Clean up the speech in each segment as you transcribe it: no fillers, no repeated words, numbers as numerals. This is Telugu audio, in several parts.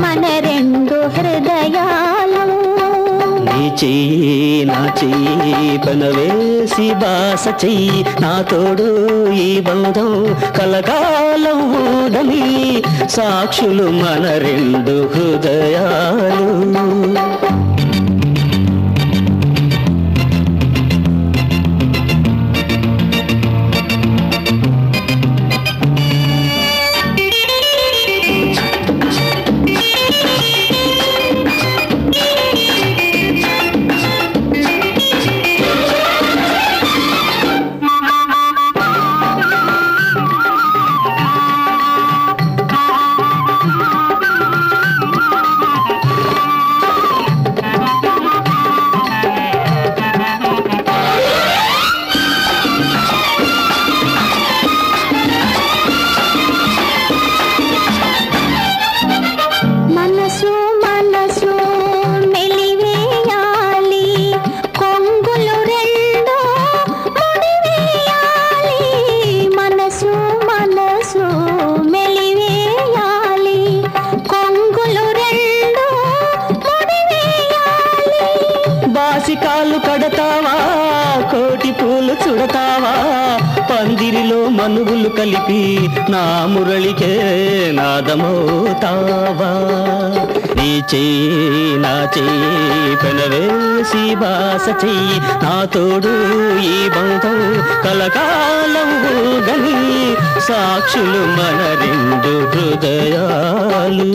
మన రెండు హృదయాలు. నీ చెయ్యి నా చెయ్యి పెనవేసి బాస చెయ్యి నా తోడు ఈ బంధం కలకాలం ఊడని సాక్షులు మన రెండు హృదయాలు. కాలు కడతావా కోటి పూలు చుడతావా పందిరిలో మనువులు కలిపి నా మురళికే నాదమవుతావా. నీ చెయ్యి నా చెయ్యి పెనవేసి బాస చెయ్యి నా తోడు ఈ బంధం కలకాలం గని సాక్షులు మన రెండు హృదయాలు.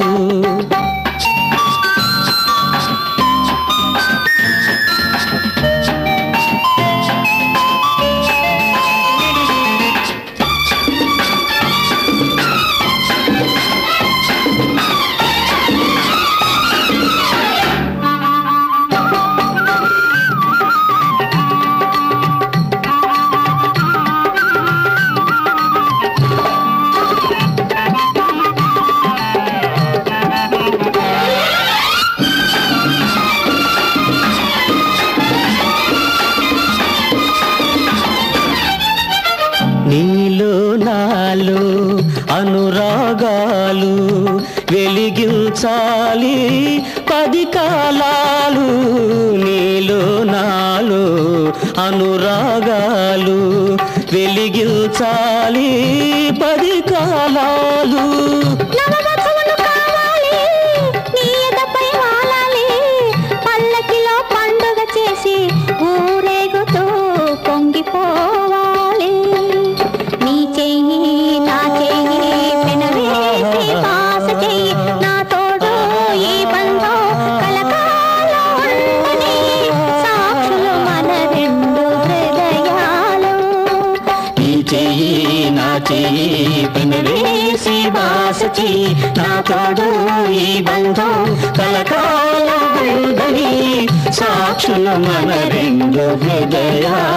నీలో నాలో అనురాగాలు వెలిగించాలి 10 కాలాలు. నీలో నాలో అనురాగాలు వెలిగించాలి 10 కాలాలు. పల్లకిలో పండుగ చేసి ఊరేగుతూ పొంగిపోవాలి. నీ చెయ్యి నా చెయ్యి పెనవేసి బాస చెయ్యి నా తోడు ఈ బంధం కలకాలం ఉండని సాక్షులు మన రెండు హృదయాలు. నీ చెయ్యి నా చెయ్యి పెనవేసి బాస చెయ్యి నా తోడు ఈ బంధం కలకాలం ఉండని సాక్షులు మన రెండు హృదయాలు.